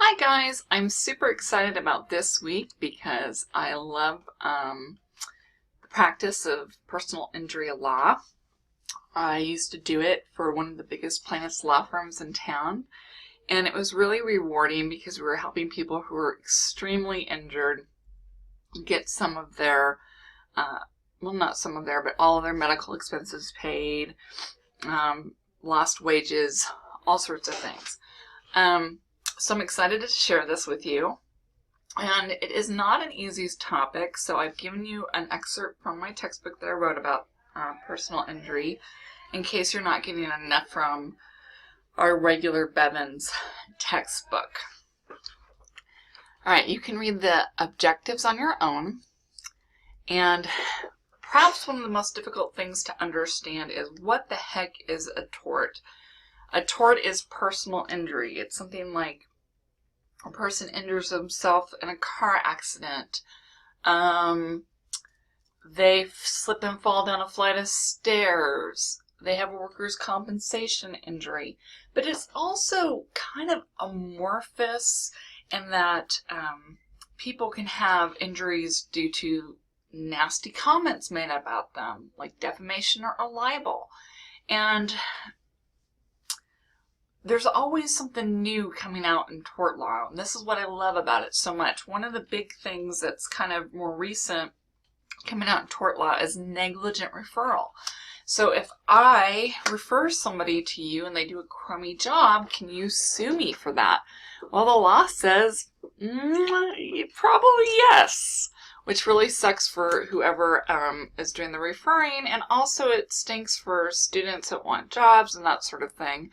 Hi guys, I'm super excited about this week because I love the practice of personal injury law. I used to do it for one of the biggest plaintiffs' law firms in town, and it was really rewarding because we were helping people who were extremely injured get some of their, well, not some of their, but all of their medical expenses paid, lost wages, all sorts of things. So I'm excited to share this with you, and it is not an easy topic, so I've given you an excerpt from my textbook that I wrote about personal injury in case you're not getting enough from our regular Bevins textbook. Alright, you can read the objectives on your own, and perhaps one of the most difficult things to understand is what the heck is a tort? A tort is personal injury. It's something like a person injures themselves in a car accident. They slip and fall down a flight of stairs. They have a workers' compensation injury. But it's also kind of amorphous in that people can have injuries due to nasty comments made about them, like defamation or a libel. And there's always something new coming out in tort law, and this is what I love about it so much. One of the big things that's kind of more recent coming out in tort law is negligent referral. So if I refer somebody to you and they do a crummy job, can you sue me for that? Well, the law says probably yes, which really sucks for whoever is doing the referring, and also it stinks for students that want jobs and that sort of thing.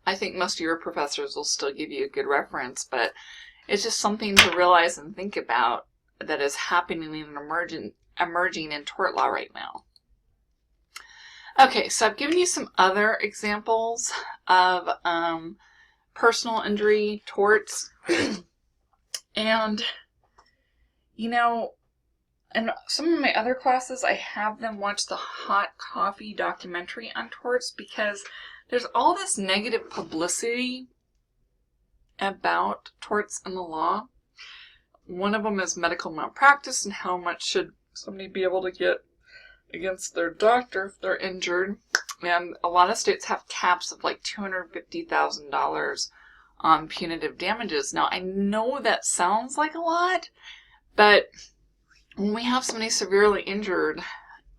I think most of your professors will still give you a good reference, but it's just something to realize and think about that is happening and emerging in tort law right now. Okay, so I've given you some other examples of personal injury torts. And, you know, in some of my other classes, I have them watch the Hot Coffee documentary on torts because there's all this negative publicity about torts in the law. One of them is medical malpractice and how much should somebody be able to get against their doctor if they're injured. And a lot of states have caps of like $250,000 on punitive damages. Now, I know that sounds like a lot, but when we have somebody severely injured,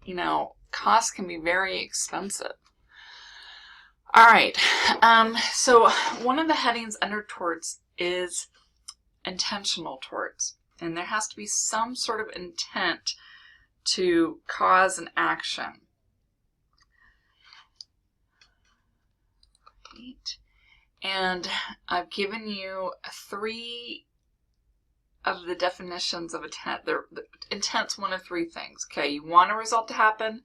you know, costs can be very expensive. All right, so one of the headings under torts is intentional torts, and there has to be some sort of intent to cause an action. Right. And I've given you 3 of the definitions of intent. The intent's one of 3 things. Okay, you want a result to happen,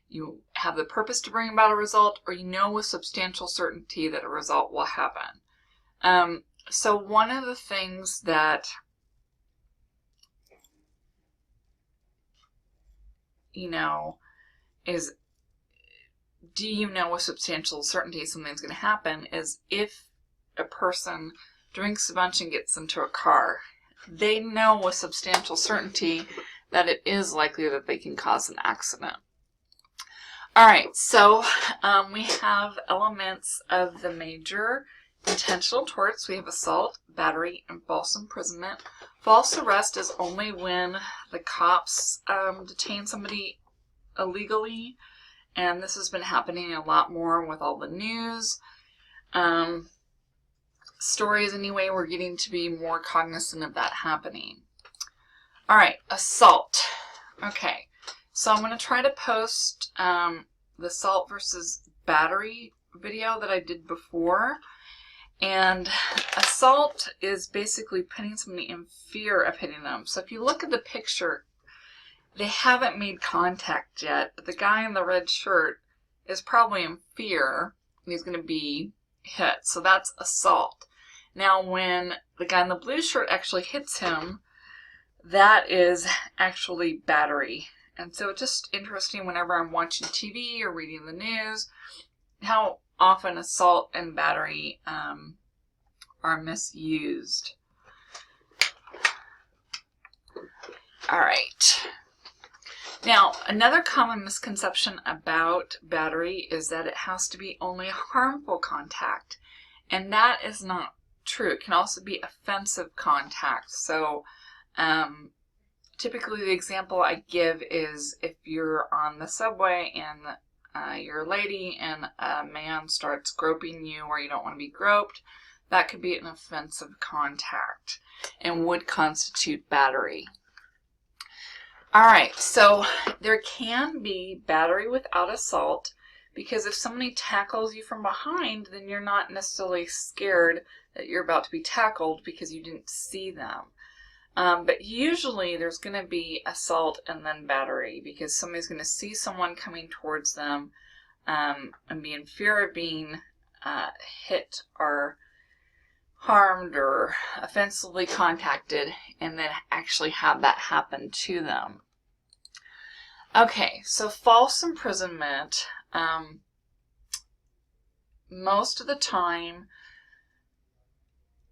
you have the purpose to bring about a result, or you know with substantial certainty that a result will happen. So one of the things that, you know, is, do you know with substantial certainty something's going to happen, is if a person drinks a bunch and gets into a car, they know with substantial certainty that it is likely that they can cause an accident. All right, so we have elements of the major intentional torts. We have assault, battery, and false imprisonment. False arrest is only when the cops detain somebody illegally, and this has been happening a lot more with all the news. Stories anyway, we're getting to be more cognizant of that happening. All right, assault. Okay, so I'm going to try to post the assault versus battery video that I did before. And assault is basically putting somebody in fear of hitting them. So if you look at the picture, they haven't made contact yet, but the guy in the red shirt is probably in fear and he's going to be hit. So that's assault. Now when the guy in the blue shirt actually hits him, that is actually battery. And so it's just interesting whenever I'm watching TV or reading the news, how often assault and battery are misused. All right. Now, another common misconception about battery is that it has to be only harmful contact, and that is not true. It can also be offensive contact. So, typically the example I give is if you're on the subway and you're a lady and a man starts groping you where you don't want to be groped, that could be an offensive contact and would constitute battery. All right, so there can be battery without assault, because if somebody tackles you from behind, then you're not necessarily scared that you're about to be tackled because you didn't see them. But usually there's going to be assault and then battery, because somebody's going to see someone coming towards them and be in fear of being hit or harmed or offensively contacted, and then actually have that happen to them. Okay, so false imprisonment, most of the time,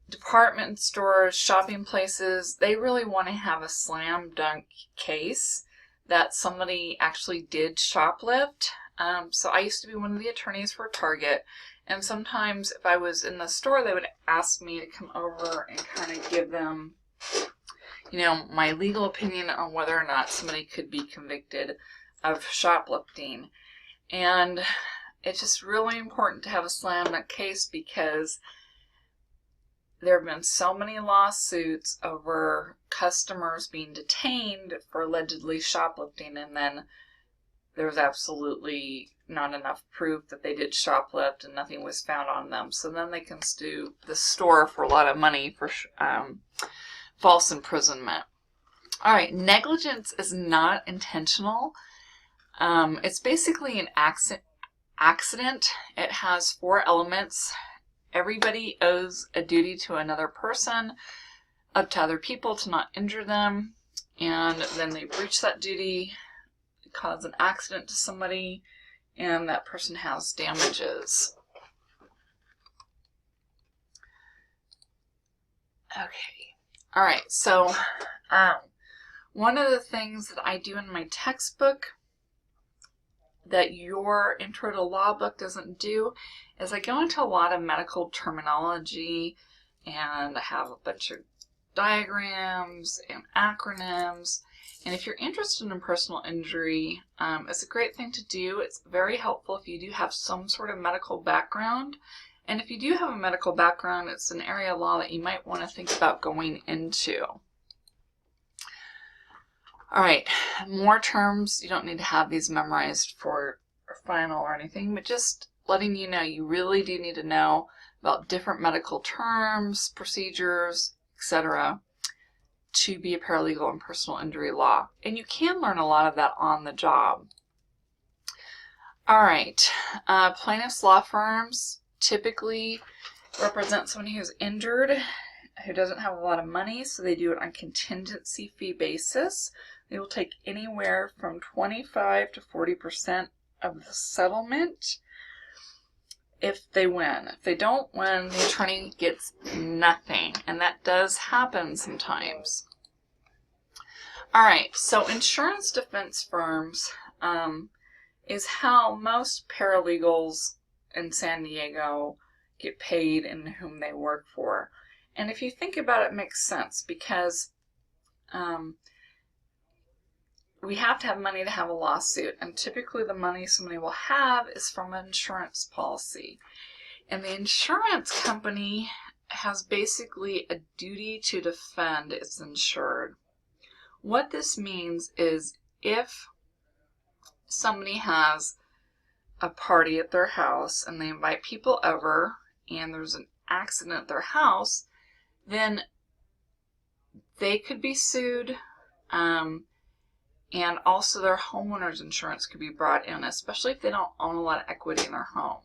department stores, shopping places, they really want to have a slam dunk case that somebody actually did shoplift. So I used to be one of the attorneys for Target, and sometimes if I was in the store, they would ask me to come over and kind of give them, you know, my legal opinion on whether or not somebody could be convicted of shoplifting. And it's just really important to have a slam dunk case, because there have been so many lawsuits over customers being detained for allegedly shoplifting, and then there's absolutely not enough proof that they did shoplift and nothing was found on them. So then they can sue the store for a lot of money for false imprisonment. All right, negligence is not intentional. It's basically an accident. It has 4 elements. Everybody owes a duty to another person, up to other people to not injure them, and then they breach that duty, cause an accident to somebody, and that person has damages. Okay. All right, so one of the things that I do in my textbook that your Intro to Law book doesn't do is I go into a lot of medical terminology, and I have a bunch of diagrams and acronyms. And if you're interested in personal injury, it's a great thing to do. It's very helpful if you do have some sort of medical background. And if you do have a medical background, it's an area of law that you might want to think about going into. All right, more terms. You don't need to have these memorized for final or anything, but just letting you know, you really do need to know about different medical terms, procedures, etc. to be a paralegal in personal injury law. And you can learn a lot of that on the job. All right, plaintiffs' law firms typically represent someone who's injured, who doesn't have a lot of money, so they do it on contingency fee basis. They will take anywhere from 25 to 40% of the settlement if they win. If they don't win, the attorney gets nothing, and that does happen sometimes. All right, so insurance defense firms is how most paralegals in San Diego get paid and whom they work for. And if you think about it, it makes sense, because we have to have money to have a lawsuit, and typically the money somebody will have is from an insurance policy. And the insurance company has basically a duty to defend its insured. What this means is if somebody has a party at their house and they invite people over and there's an accident at their house, then they could be sued, and also their homeowner's insurance could be brought in, especially if they don't own a lot of equity in their home.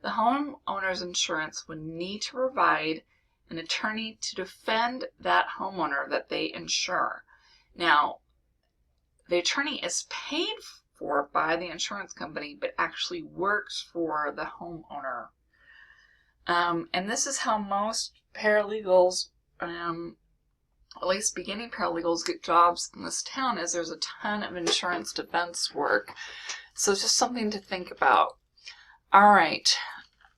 The homeowner's insurance would need to provide an attorney to defend that homeowner that they insure. Now, the attorney is paid for by the insurance company, but actually works for the homeowner. And this is how most paralegals, at least beginning paralegals, get jobs in this town is there's a ton of insurance defense work. So it's just something to think about. All right,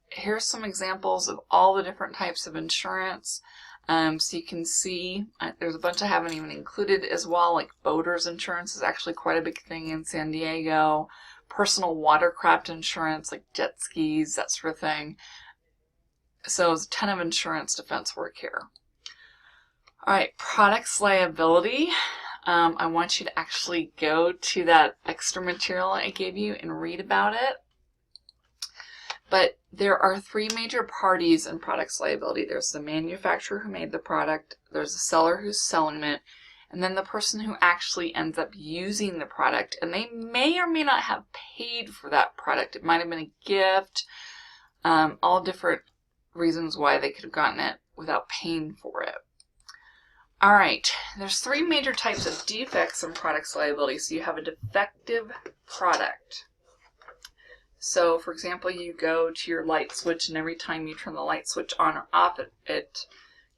here's some examples of all the different types of insurance. So you can see there's a bunch I haven't even included as well, like boaters insurance is actually quite a big thing in San Diego. Personal watercraft insurance, like jet skis, that sort of thing. So there's a ton of insurance defense work here. All right, products liability. I want you to actually go to that extra material I gave you and read about it. But there are three major parties in products liability. There's the manufacturer who made the product, there's the seller who's selling it, and then the person who actually ends up using the product. And they may or may not have paid for that product. It might have been a gift, all different reasons why they could have gotten it without paying for it. All right, there's three major types of defects in products liability. So you have a defective product. So, for example, you go to your light switch, and every time you turn the light switch on or off, it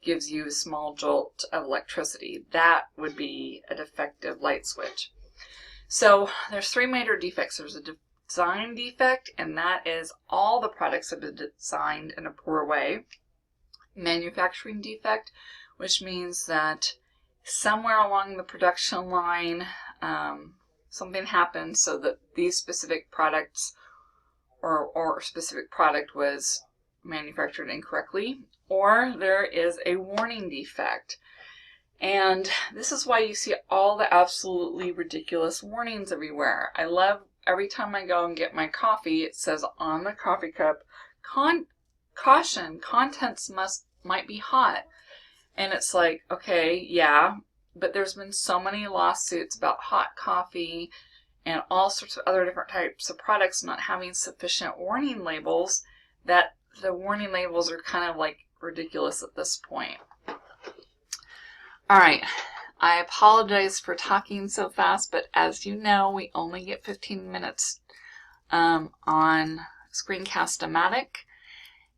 gives you a small jolt of electricity. That would be a defective light switch. So there's three major defects. There's a design defect, and that is all the products have been designed in a poor way. Manufacturing defect, which means that somewhere along the production line, something happened so that these specific products or specific product was manufactured incorrectly, or there is a warning defect. And this is why you see all the absolutely ridiculous warnings everywhere. I love every time I go and get my coffee, it says on the coffee cup, caution, contents might be hot. And it's like, okay, yeah, but there's been so many lawsuits about hot coffee and all sorts of other different types of products not having sufficient warning labels that the warning labels are kind of like ridiculous at this point. All right, I apologize for talking so fast, but as you know, we only get 15 minutes on Screencast-O-Matic,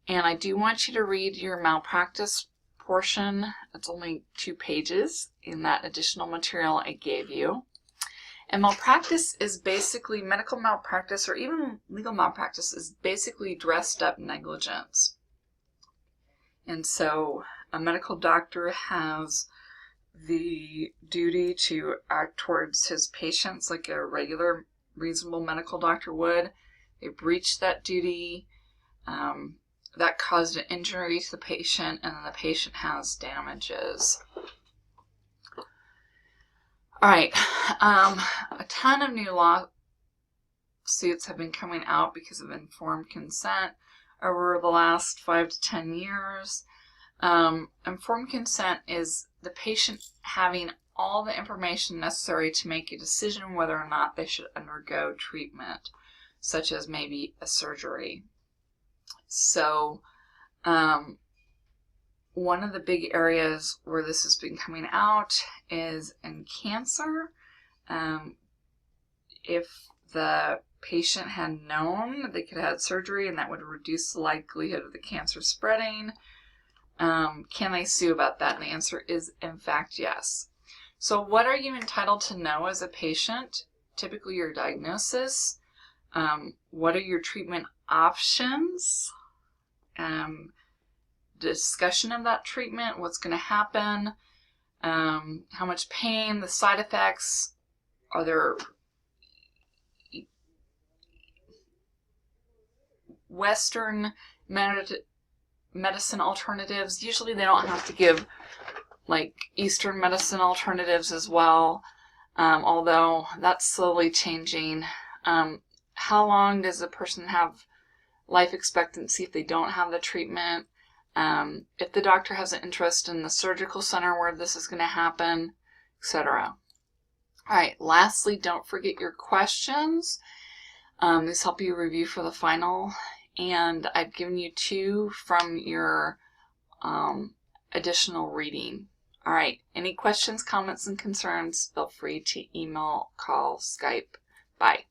and I do want you to read your malpractice portion. It's only 2 pages in that additional material I gave you. And malpractice is basically, medical malpractice or even legal malpractice is basically dressed up negligence. And so a medical doctor has the duty to act towards his patients like a regular, reasonable medical doctor would. They breach that duty. That caused an injury to the patient, and then the patient has damages. All right, a ton of new lawsuits have been coming out because of informed consent over the last 5 to 10 years. Informed consent is the patient having all the information necessary to make a decision whether or not they should undergo treatment, such as maybe a surgery. So, one of the big areas where this has been coming out is in cancer. If the patient had known they could have had surgery and that would reduce the likelihood of the cancer spreading, can they sue about that? And the answer is, in fact, yes. So what are you entitled to know as a patient? Typically your diagnosis. What are your treatment options? Discussion of that treatment, what's going to happen, how much pain, the side effects, are there Western medicine alternatives. Usually they don't have to give like Eastern medicine alternatives as well, although that's slowly changing. How long does a person have life expectancy if they don't have the treatment? If the doctor has an interest in the surgical center where this is going to happen, etc. All right, lastly, don't forget your questions. These help you review for the final, and I've given you 2 from your additional reading. All right, any questions, comments, and concerns, feel free to email, call, Skype. Bye.